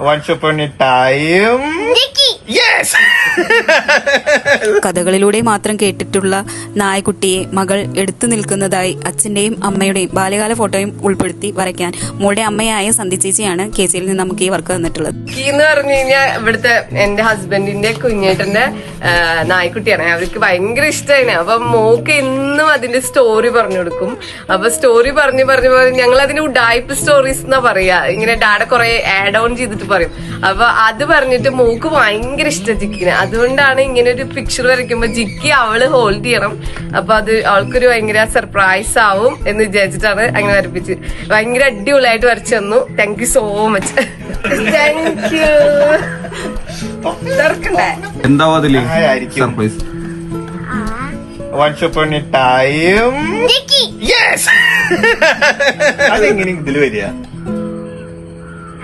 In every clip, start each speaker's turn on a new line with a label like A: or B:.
A: Once upon a time. Yes.
B: കഥകളിലൂടെ മാത്രം കേട്ടിട്ടുള്ള നായക്കുട്ടിയെ മകൾ എടുത്തു നിൽക്കുന്നതായി അച്ഛന്റെയും അമ്മയുടെയും ബാല്യകാല ഫോട്ടോയും ഉൾപ്പെടുത്തി വരയ്ക്കാൻ മോളുടെ അമ്മയായ സന്ധി ചേച്ചിയാണ് കേസിയിൽ നിന്ന് നമുക്ക് ഈ വർക്ക് തന്നിട്ടുള്ളത്.
C: എന്ന് പറഞ്ഞു കഴിഞ്ഞാൽ ഇവിടുത്തെ എന്റെ ഹസ്ബൻഡിന്റെ കുഞ്ഞേട്ടന്റെ നായ്ക്കുട്ടിയാണ്. അവർക്ക് ഭയങ്കര ഇഷ്ടമാണ്. അപ്പൊ മോക്ക് എന്നും അതിന്റെ സ്റ്റോറി പറഞ്ഞു കൊടുക്കും. അപ്പൊ സ്റ്റോറി പറഞ്ഞു ഞങ്ങൾ അതിന് ഉഡായിപ്പ് സ്റ്റോറീസ് എന്നാ പറയാ. ഇങ്ങനെ ഡാഡ കുറെ ആഡ് ഓൺ ചെയ്തിട്ട് പറയും. അപ്പൊ അത് പറഞ്ഞിട്ട് മോക്ക് ഭയങ്കര ഇഷ്ടം ജിക്കിന്. അതുകൊണ്ടാണ് ഇങ്ങനെ ഒരു പിക്ചർ വരയ്ക്കുമ്പോ ജിക്കി അവള് ഹോൾഡ് ചെയ്യണം. അപ്പൊ അത് അവൾക്കൊരു ഭയങ്കര സർപ്രൈസ് ആവും എന്ന് വിചാരിച്ചിട്ടാണ് അങ്ങനെ വരപ്പിച്ച്. ഭയങ്കര അടിപൊളിയായിട്ട് വരച്ചു തന്നു. Thank you so much. Thank you.
D: എന്താവും അതില് surprise?
A: Once upon a time. Yes. അതെങ്ങനെ ഇതില് വരിക?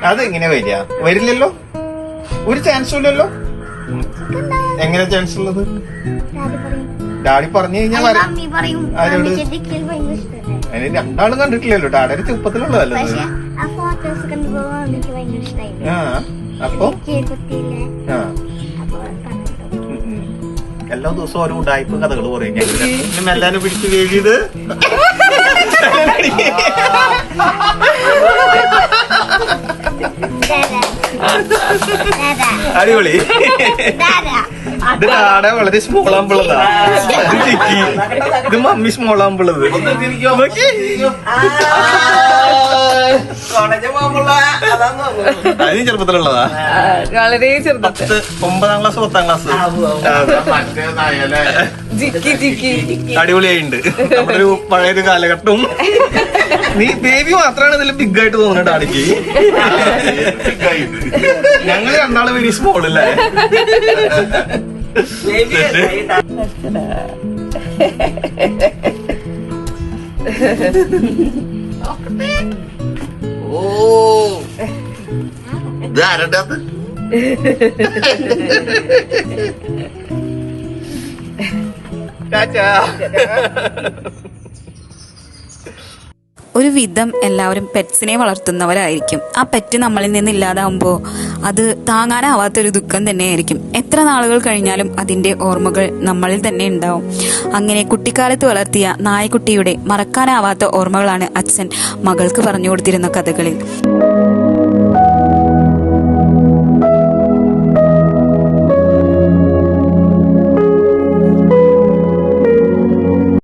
A: അതെങ്ങനെ വരിക? വരില്ലല്ലോ, ഒരു ചാൻസും ഇല്ലല്ലോ. എങ്ങനെ ചാൻസ് ഉള്ളത്? ഡാഡി പറഞ്ഞു കഴിഞ്ഞാൽ ആരോട്? അതിന് രണ്ടാളും കണ്ടിട്ടില്ലല്ലോ. ഡാഡിയുടെ ചെറുപ്പത്തിലുള്ളതല്ലോ. അപ്പൊ എല്ലാ ദിവസവും ഓരോ ഉഡായിപ്പ് കഥകൾ പറയും. ഞാൻ എല്ലാരും പിടിച്ച് വേഴിയത് അടിപൊളി. ഇത് ഡാഡ വളരെ സ്മോളാകുമ്പോളതാ. ഇത് ചിക്കി, ഇത് മമ്മി സ്മോളാകുമ്പോളത്. അതിന് ചെറുപ്പത്തിലുള്ളതാ.
C: വളരെ ചെറുപ്പത്തിൽ
A: 9ാം ക്ലാസ് 10ാം ക്ലാസ്. അടിപൊളിയായിട്ടുണ്ട്. നമ്മുടെ ഒരു പഴയൊരു കാലഘട്ടവും. നീ ബേബി മാത്രമാണ് ഇതിൽ ബിഗ് ആയിട്ട് തോന്നുന്നത് ഡാഡിക്ക്. ഞങ്ങള് രണ്ടാള് വെരി സ്മോൾ അല്ലേ? ഓ, ഇത് ആരുടെ അത്?
B: ഒരു വിധം എല്ലാവരും പെറ്റ്സിനെ വളർത്തുന്നവരായിരിക്കും. ആ പെറ്റ് നമ്മളിൽ നിന്ന് ഇല്ലാതാവുമ്പോൾ അത് താങ്ങാനാവാത്തൊരു ദുഃഖം തന്നെയായിരിക്കും. എത്ര നാളുകൾ കഴിഞ്ഞാലും അതിന്റെ ഓർമ്മകൾ നമ്മളിൽ തന്നെ ഉണ്ടാവും. അങ്ങനെ കുട്ടിക്കാലത്ത് വളർത്തിയ നായക്കുട്ടിയുടെ മറക്കാനാവാത്ത ഓർമ്മകളാണ് അച്ഛൻ മകൾക്ക് പറഞ്ഞു കൊടുത്തിരുന്ന കഥകളിൽ.